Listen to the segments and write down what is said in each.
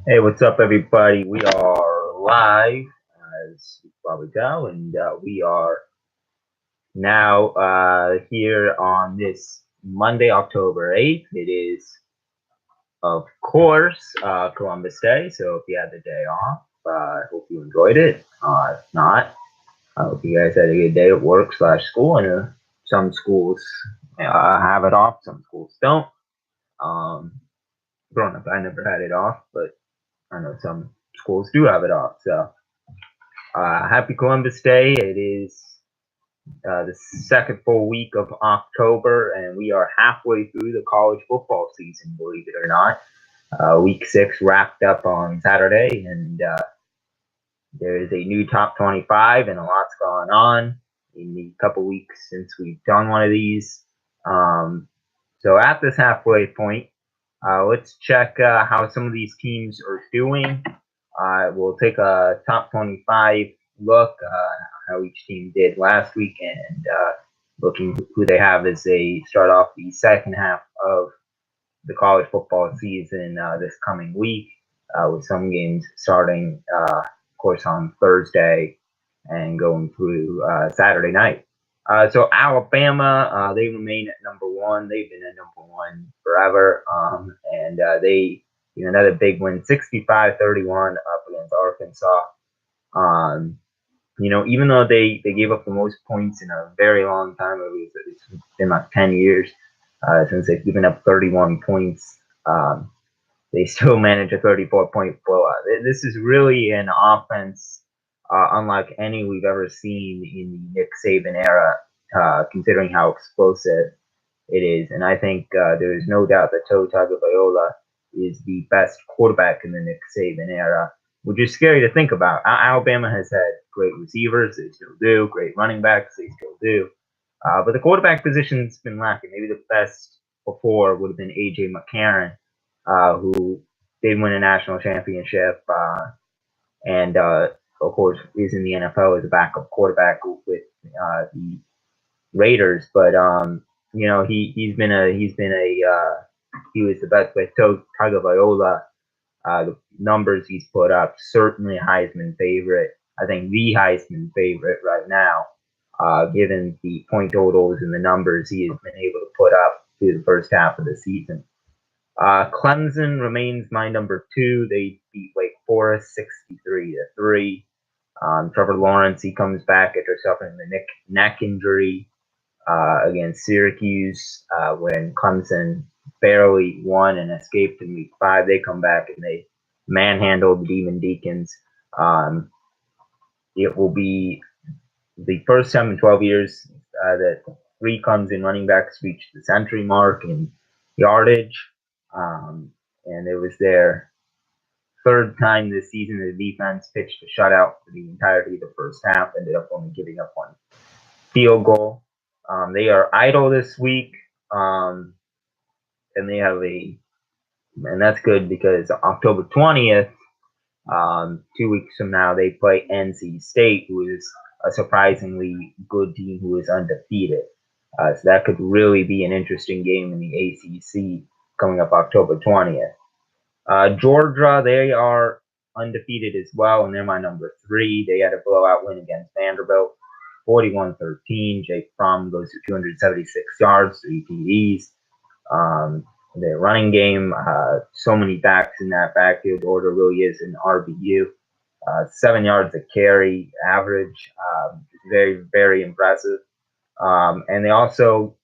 Hey, what's up, everybody? We are live, as you probably tell, and we are now here on this Monday, October 8th. It is, of course, Columbus Day, so if you had the day off, I hope you enjoyed it. If not, I hope you guys had a good day at work slash school. I know some schools have it off, some schools don't. Um, Growing up, I never had it off, but I know some schools do have it off, so. Happy Columbus Day. It is the second full week of October, and we are halfway through the college football season, believe it or not. Week 6 wrapped up on Saturday, and there is a new top 25, and a lot's gone on in the couple weeks since we've done one of these. So at this halfway point, let's check how some of these teams are doing. We'll take a top 25 look, how each team did last week, and looking who they have as they start off the second half of the college football season this coming week, with some games starting, of course, on Thursday and going through Saturday night. So Alabama, they remain at number one. They've been at number one forever, and they, another big win, 65-31 up against Arkansas. Um, even though they gave up the most points in a very long time, it's been like 10 years since they've given up 31 points. They still manage a 34-point blowout. This is really an offense unlike any we've ever seen in the Nick Saban era, considering how explosive it is. And I think there is no doubt that Tua Tagovailoa is the best quarterback in the Nick Saban era, which is scary to think about. Alabama has had great receivers, they still do, great running backs, they still do. But the quarterback position's been lacking. Maybe the best before would have been A.J. McCarron, who did win a national championship, and of course is in the NFL as a backup quarterback with the Raiders. But he was the best with Tagovailoa. The numbers he's put up, certainly a Heisman favorite. I think the Heisman favorite right now, given the point totals and the numbers he has been able to put up through the first half of the season. Clemson remains my number two. They beat Wake Forest 63-3. Trevor Lawrence, he comes back after suffering the neck injury against Syracuse when Clemson barely won and escaped in week 5. They come back and they manhandled the Demon Deacons. It will be the first time in 12 years that 3 Clemson running backs reached the century mark in yardage. And it was their third time this season the defense pitched a shutout for the entirety of the first half, ended up only giving up one field goal. They are idle this week, and they have and that's good because October 20th, 2 weeks from now, they play NC State, who is a surprisingly good team who is undefeated. So that could really be an interesting game in the ACC coming up October 20th. Georgia, they are undefeated as well, and they're my number 3. They had a blowout win against Vanderbilt, 41-13. Jake Fromm goes to 276 yards, 3 TDs. Their running game, so many backs in that backfield order, really is an RBU. 7 yards a carry average, very, very impressive. And they also,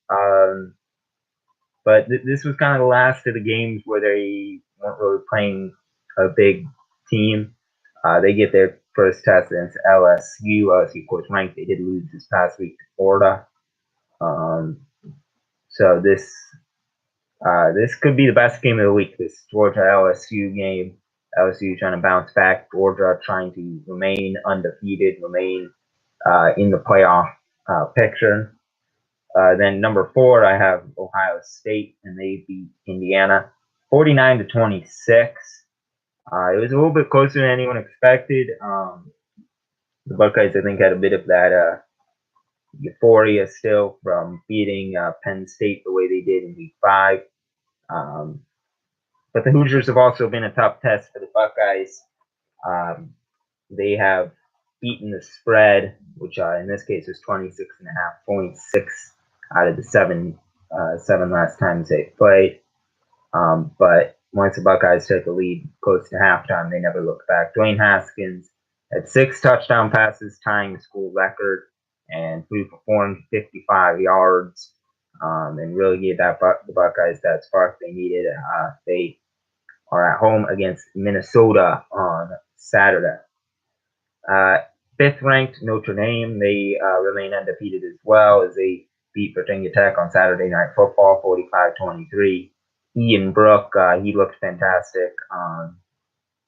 but this was kind of the last of the games where they weren't really playing a big team. They get their first test against LSU. LSU, of course, ranked. They did lose this past week to Florida. So this could be the best game of the week. This Georgia LSU game. LSU trying to bounce back. Georgia trying to remain undefeated, remain in the playoff picture. Then number 4, I have Ohio State, and they beat Indiana 49-26. It was a little bit closer than anyone expected. The Buckeyes, I think, had a bit of that euphoria still from beating Penn State the way they did in week 5. But the Hoosiers have also been a tough test for the Buckeyes. Um, they have beaten the spread, which in this case was 26.5 points, 6 out of the seven last times they played. But once the Buckeyes took the lead close to halftime, they never looked back. Dwayne Haskins had 6 touchdown passes, tying the school record, and threw for 455 yards, and really gave the Buckeyes that spark they needed. They are at home against Minnesota on Saturday. Uh, Fifth ranked Notre Dame, they remain undefeated as well as they beat Virginia Tech on Saturday Night Football 45-23. Ian Brook, he looked fantastic.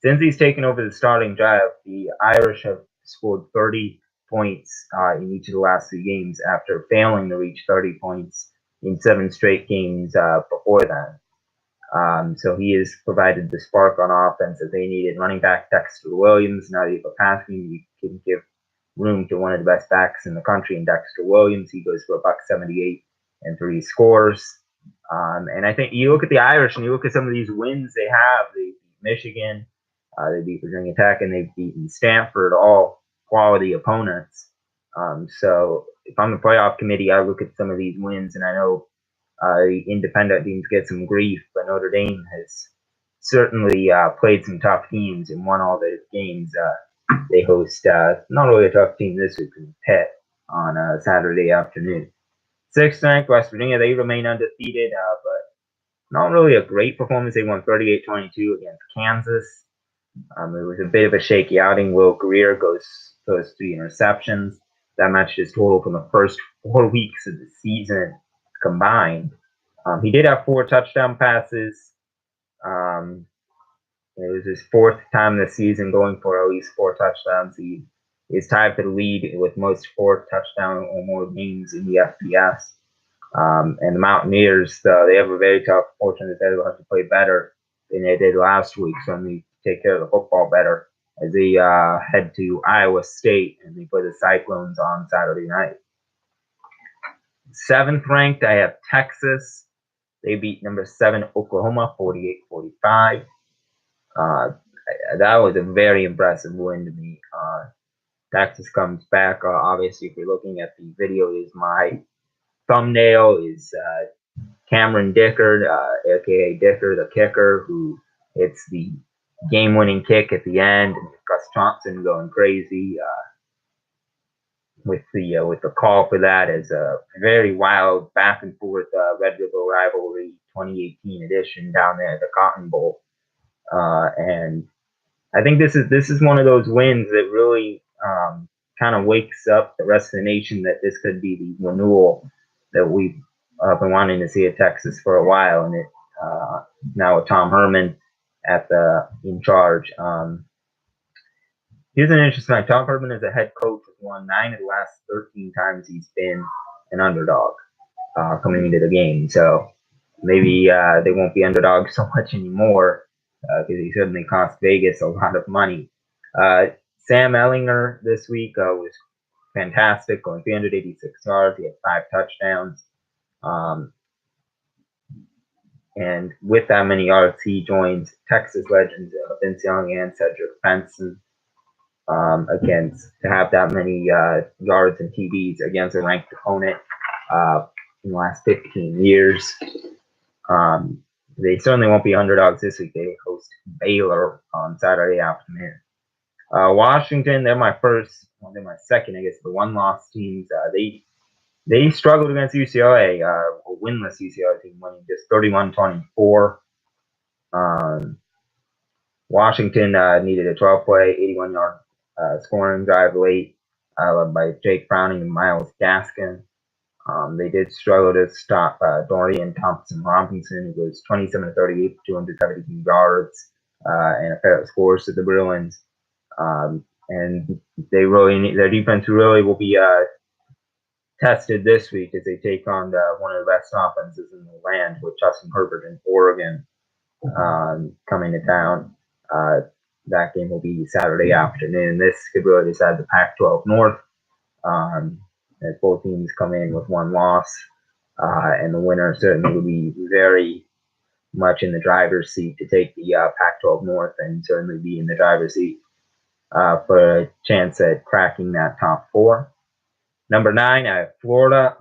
Since he's taken over the starting job, the Irish have scored 30 points in each of the last 3 games after failing to reach 30 points in 7 straight games before then. So he has provided the spark on offense that they needed. Running back Dexter Williams, now that you have a passing, you can give room to one of the best backs in the country in Dexter Williams. He goes for $178 and 3 scores. And I think you look at the Irish and you look at some of these wins they have. They beat Michigan, they beat Virginia Tech, and they've beaten Stanford, all quality opponents. So if I'm the playoff committee, I look at some of these wins and I know the independent teams get some grief, but Notre Dame has certainly played some tough teams and won all those games. They host not really a tough team this week in Pitt on Saturday afternoon. Sixth ranked West Virginia, they remain undefeated, but not really a great performance. They won 38-22 against Kansas. It was a bit of a shaky outing. Will Greer goes 3 interceptions. That matched his total from the first 4 weeks of the season combined. He did have 4 touchdown passes. It was his 4th time this season going for at least 4 touchdowns. He is tied for the lead with most 4 touchdown or more games in the FBS. And the Mountaineers, they have a very tough fortune that they'll have to play better than they did last week. So they take care of the football better as they head to Iowa State and they play the Cyclones on Saturday night. 7th ranked, I have Texas. They beat number 7 Oklahoma 48-45. That was a very impressive win to me. Texas comes back. Obviously, if you're looking at the video, is my thumbnail is Cameron Dicker, aka Dicker, the kicker, who hits the game-winning kick at the end. And Gus Thompson going crazy with the call for that as a very wild back and forth Red River rivalry 2018 edition down there at the Cotton Bowl. And I think this is one of those wins that really kind of wakes up the rest of the nation that this could be the renewal that we've been wanting to see at Texas for a while, and it now with Tom Herman in charge. Here's an interesting thing. Tom Herman as a head coach has won 9 of the last 13 times he's been an underdog coming into the game. So maybe they won't be underdogs so much anymore because he certainly cost Vegas a lot of money. Sam Ehlinger this week was fantastic, going 386 yards. He had 5 touchdowns. And with that many yards, he joins Texas legends Vince Young and Cedric Benson to have that many yards and TDs against a ranked opponent in the last 15 years. They certainly won't be underdogs this week. They host Baylor on Saturday afternoon. Washington, they're my second, I guess, the one-loss teams. They struggled against UCLA, a winless UCLA team, winning just 31-24. Washington needed a 12-play, 81-yard scoring drive late, led by Jake Browning and Miles Gaskin. They did struggle to stop Dorian Thompson-Robinson, who was 27-38 for 272 yards and a pair of scores to the Bruins. And their defense really will be tested this week as they take on one of the best offenses in the land with Justin Herbert in Oregon coming to town. That game will be Saturday afternoon. This could really decide the Pac-12 North as both teams come in with one loss. And the winner certainly will be very much in the driver's seat to take the Pac-12 North and certainly be in the driver's seat for a chance at cracking that top four. Number 9, I have Florida.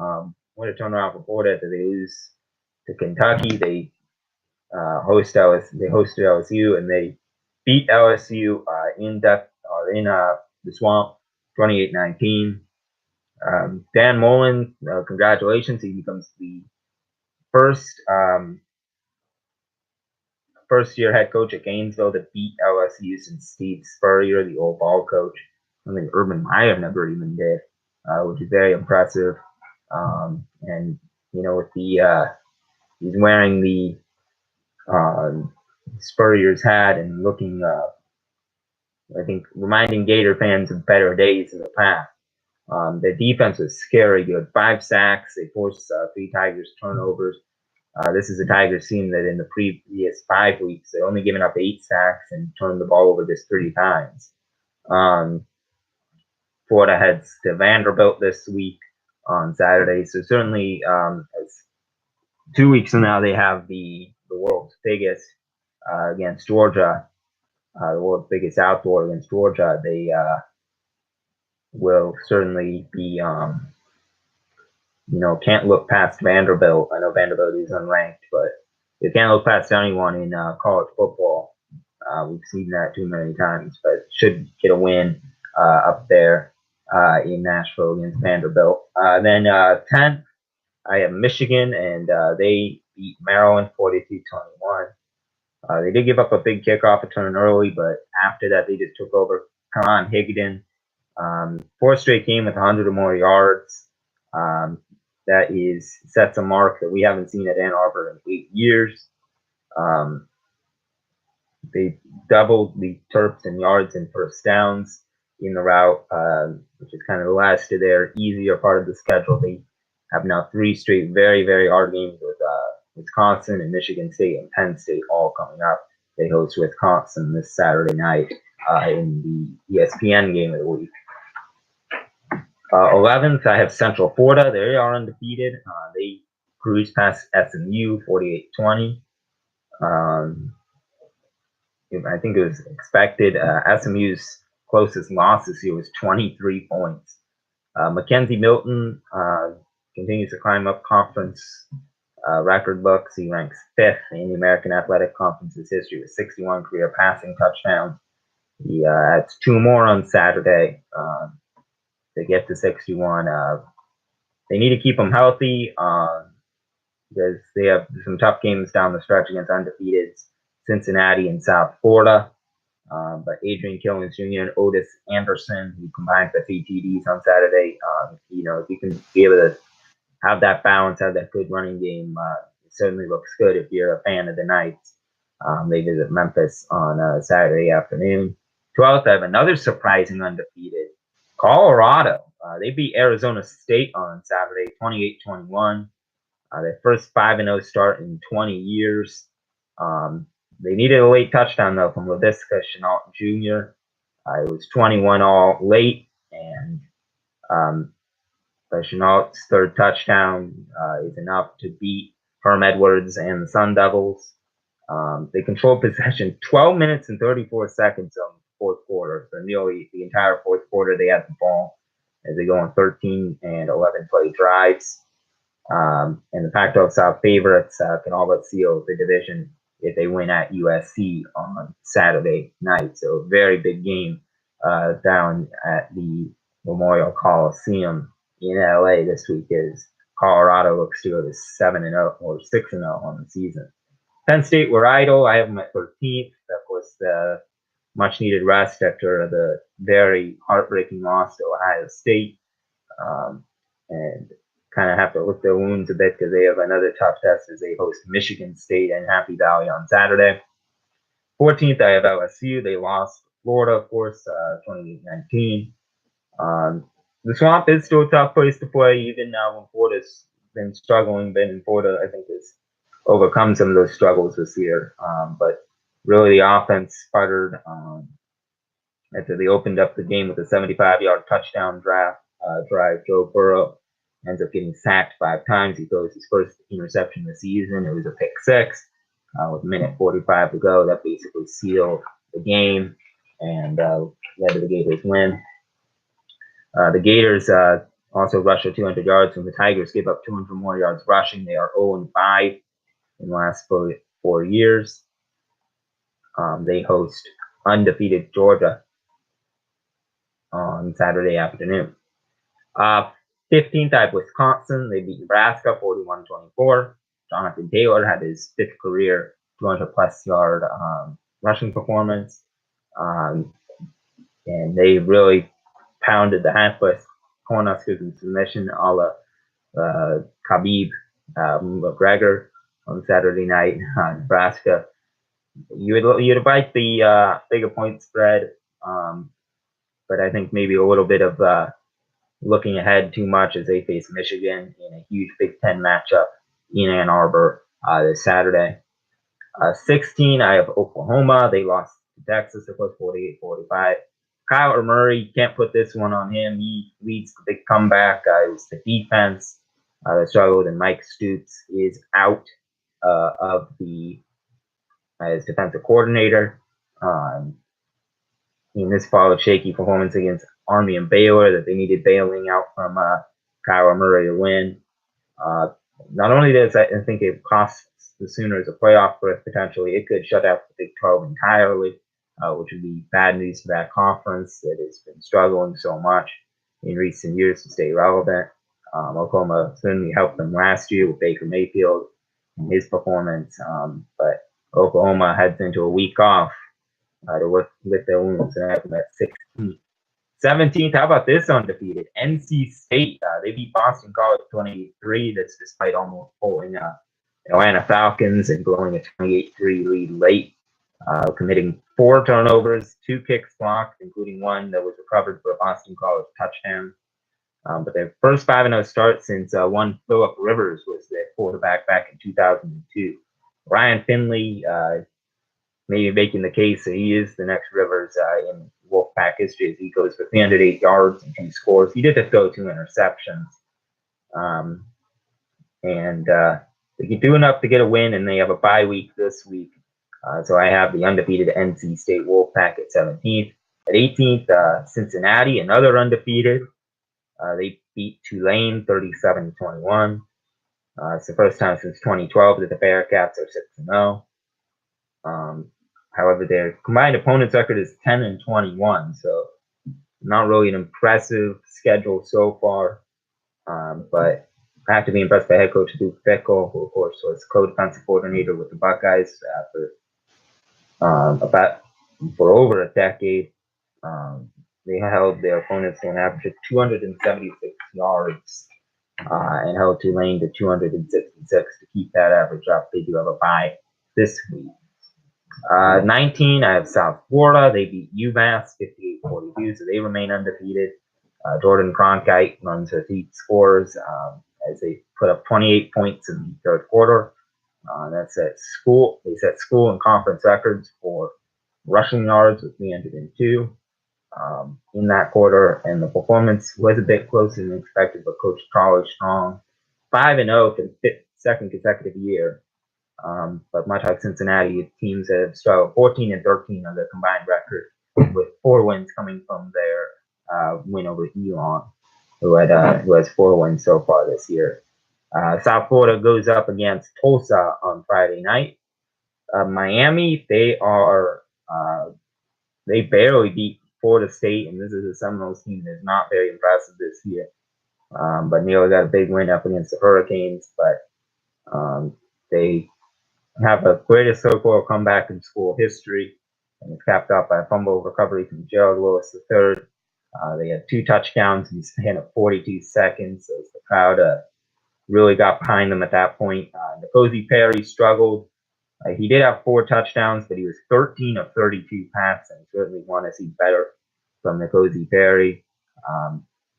What a turnaround for Florida after they lose to Kentucky. They they hosted LSU and they beat LSU in the Swamp, 28-19. Dan Mullen, congratulations! He becomes the first first year head coach at Gainesville to beat LSU since Steve Spurrier, the old ball coach. I think Urban Meyer never even did, which is very impressive. And with the he's wearing the Spurrier's hat and looking, I think, reminding Gator fans of better days in the past. Their defense was scary good. 5 sacks. They forced 3 Tigers turnovers. This is a Tigers team that in the previous 5 weeks, they only given up 8 sacks and turned the ball over just 3 times. Florida heads to Vanderbilt this week on Saturday. So certainly, as 2 weeks from now, they have the world's biggest against Georgia, the world's biggest outdoor against Georgia. They will certainly be, can't look past Vanderbilt. I know Vanderbilt is unranked, but you can't look past anyone in college football. We've seen that too many times, but should get a win up there in Nashville against Vanderbilt. Then 10th, I have Michigan, and they beat Maryland 42-21. They did give up a big kickoff return early, but after that, they just took over. Con Higdon, 4th straight game with 100 or more yards. That sets a mark that we haven't seen at Ann Arbor in 8 years. They doubled the Terps in yards and first downs in the route, which is kind of the last of their easier part of the schedule. They have now 3 straight very, very hard games with Wisconsin and Michigan State and Penn State all coming up. They host Wisconsin this Saturday night in the ESPN game of the week. 11th, I have Central Florida. They are undefeated. They cruised past SMU 48-20. I think it was expected. SMU's closest loss this year was 23 points. Mackenzie Milton continues to climb up conference record books. He ranks 5th in the American Athletic Conference's history with 61 career passing touchdowns. He adds 2 more on Saturday to get to 61. They need to keep him healthy because they have some tough games down the stretch against undefeated Cincinnati and South Florida. But Adrian Killins Jr. and Otis Anderson, who combined for 3 TDs on Saturday, if you can be able to have that balance, have that good running game, it certainly looks good if you're a fan of the Knights. They visit Memphis on Saturday afternoon. 12th, I have another surprising undefeated, Colorado. They beat Arizona State on Saturday, 28-21. Their first 5-0 start in 20 years. They needed a late touchdown, though, from LaVisca Chenault Jr. It was 21 all late, and Chenault's 3rd touchdown is enough to beat Herm Edwards and the Sun Devils. They controlled possession 12 minutes and 34 seconds of the 4th quarter. So nearly the entire 4th quarter, they had the ball as they go on 13 and 11 play drives. And the Pac-12 South favorites can all but seal the division if they win at USC on Saturday night. So a very big game down at the Memorial Coliseum in LA this week as Colorado looks to go to 7-0 or 6-0 on the season. Penn State were idle. I have them at 13th. Of course, the much needed rest after the very heartbreaking loss to Ohio State. And kind of have to lick their wounds a bit because they have another tough test as they host Michigan State and Happy Valley on Saturday. 14th, I have LSU. They lost to Florida, of course, 28-19. The Swamp is still a tough place to play, even now when Florida's been struggling. Florida, I think, has overcome some of those struggles this year. But really, the offense sputtered after they opened up the game with a 75-yard touchdown drive. Joe Burrow ends up getting sacked 5 times. He throws his first interception of the season. It was a pick 6. with a minute 45 to go. That basically sealed the game and led to the Gators win. The Gators also rushed for 200 yards, and the Tigers gave up 200 more yards rushing. They are 0-5 in the last 4 years. They host undefeated Georgia on Saturday afternoon. 15th, I have Wisconsin. They beat Nebraska 41-24. Jonathan Taylor had his fifth career 200-plus yard rushing performance. And they really pounded the half-West Cornhuskers in submission a la Khabib McGregor on Saturday night. Nebraska, you'd bite the bigger point spread, but I think maybe a little bit of looking ahead too much as they face Michigan in a huge Big Ten matchup in Ann Arbor this Saturday. 16, I have Oklahoma. They lost to Texas. It was 48-45. Kyler Murray, can't put this one on him. He leads the big comeback. It was the defense that struggled, and Mike Stoops is out of the as defensive coordinator. And this followed shaky performance against Army and Baylor that they needed bailing out from Kyler Murray to win. Not only does I think it costs the Sooners a playoff berth potentially, it could shut out the Big 12 entirely, which would be bad news for that conference that has been struggling so much in recent years to stay relevant. Oklahoma certainly helped them last year with Baker Mayfield and his performance, but Oklahoma heads into a week off to work with their wounds and have them at 16th. 17th, how about this undefeated? NC State. They beat Boston College 28-3. That's despite almost pulling Atlanta Falcons and blowing a 28-3 lead late, committing 4 turnovers, 2 kicks blocked, including one that was recovered for a Boston College touchdown. But their first 5-0 start since one Phillip Rivers was their quarterback back in 2002. Ryan Finley maybe making the case that he is the next Rivers in Wolfpack history as he goes for 308 yards and 2 scores. He did just throw 2 interceptions. And they can do enough to get a win, and they have a bye week this week. So I have the undefeated NC State Wolfpack at 17th. At 18th, Cincinnati, another undefeated. They beat Tulane 37-21. It's the first time since 2012 that the Bearcats are 6-0. However, their combined opponents record is 10-21, so not really an impressive schedule so far. But I have to be impressed by head coach Luke Fickell, who of course was co-defensive coordinator with the Buckeyes for over a decade. They held their opponents to an average of 276 yards and held Tulane to 266 to keep that average up. They do have a bye this week. 19, I have South Florida. They beat UMass 58-42, so they remain undefeated. Jordan Cronkite runs her lead scores as they put up 28 points in the third quarter. That's at school. They set school and conference records for rushing yards with 302 in that quarter, and the performance was a bit closer than expected, but Coach Charlie Strong, 5-0 for the second consecutive year. But much like Cincinnati, teams have struggled 14-13 on their combined record, with 4 wins coming from their win over Elon, who has 4 wins so far this year. South Florida goes up against Tulsa on Friday night. Miami, they barely beat Florida State, and this is a Seminoles team that's not very impressive this year. But nearly got a big win up against the Hurricanes, but they have the greatest so-called comeback in school history, and it's capped off by a fumble recovery from Gerald Lewis III. They had 2 touchdowns in the span of 42 seconds, as the crowd really got behind them at that point. N'Kosi Perry struggled. He did have 4 touchdowns, but he was 13 of 32 passing. Certainly want to see better from N'Kosi Perry.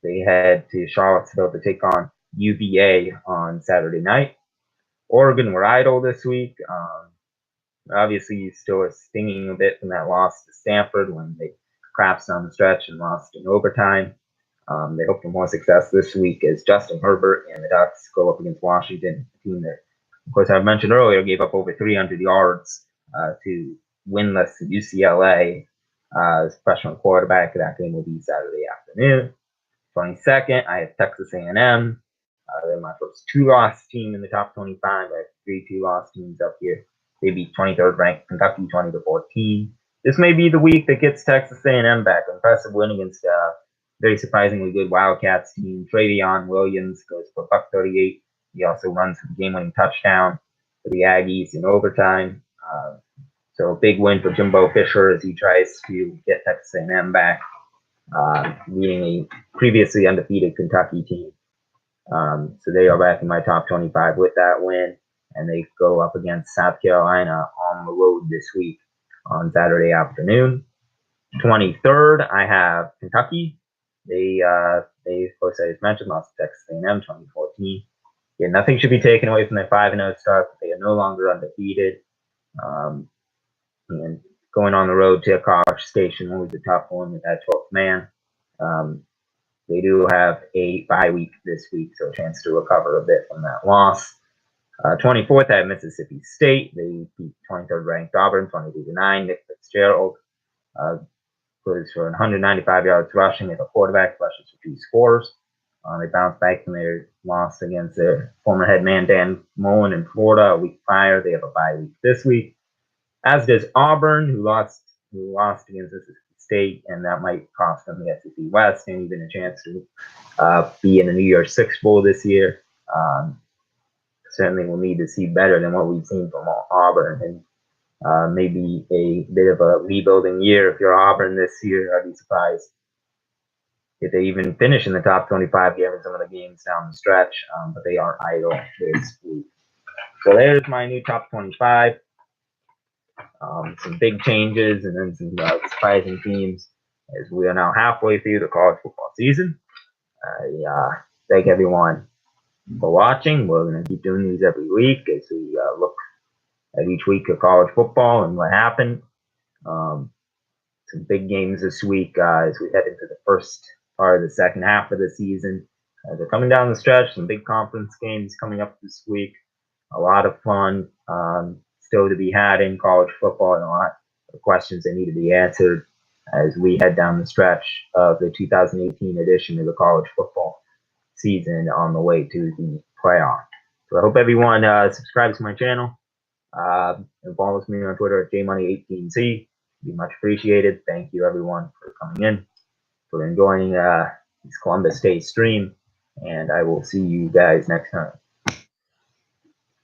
They head to Charlottesville to take on UVA on Saturday night. Oregon were idle this week. Obviously, still stinging a bit from that loss to Stanford when they collapsed on the stretch and lost in overtime. They hope for more success this week as Justin Herbert and the Ducks go up against Washington, a team that Of course, I mentioned earlier, gave up over 300 yards to winless UCLA as freshman quarterback. That game will be Saturday afternoon. 22nd, I have Texas A&M. They're my first two-loss team in the top 25. I have three two-loss teams up here. They beat 23rd ranked Kentucky 20-14. This may be the week that gets Texas A&M back. Impressive win against a very surprisingly good Wildcats team. Travion Williams goes for $138. He also runs for the game-winning touchdown for the Aggies in overtime. So a big win for Jimbo Fisher as he tries to get Texas A&M back, beating a previously undefeated Kentucky team. So they are back in my top 25 with that win, and they go up against South Carolina on the road this week on Saturday afternoon. 23rd, I have Kentucky. They of course, I just mentioned, lost to Texas A&M 2014. Yeah, nothing should be taken away from their 5-0 start, but they are no longer undefeated. And going on the road to a College Station was a tough one with that 12th man. They do have a bye week this week, so a chance to recover a bit from that loss. 24th, I have Mississippi State. They beat 23rd ranked Auburn 22-9. Nick Fitzgerald goes for 195 yards rushing as a quarterback, rushes for 2 scores. They bounced back from their loss against their former head man Dan Mullen in Florida a week prior. They have a bye week this week, as does Auburn, who lost against Mississippi State, and that might cost them the SEC West and even a chance to be in the New Year's Six Bowl this year. Certainly, we'll need to see better than what we've seen from Auburn, and maybe a bit of a rebuilding year if you're Auburn this year. I'd be surprised if they even finish in the top 25 given some of the games down the stretch, but they are idle this week. So there's my new top 25. Some big changes and then some surprising teams as we are now halfway through the college football season. I thank everyone for watching. We're going to keep doing these every week as we look at each week of college football and what happened. Some big games this week as we head into the first part of the second half of the season. They're coming down the stretch. Some big conference games coming up this week. A lot of fun still to be had in college football, and a lot of questions that need to be answered as we head down the stretch of the 2018 edition of the college football season on the way to the playoff. So I hope everyone subscribes to my channel and follows me on Twitter at jmoney18c. It'd be much appreciated. Thank you everyone for coming in, for enjoying this Columbus Day stream, and I will see you guys next time.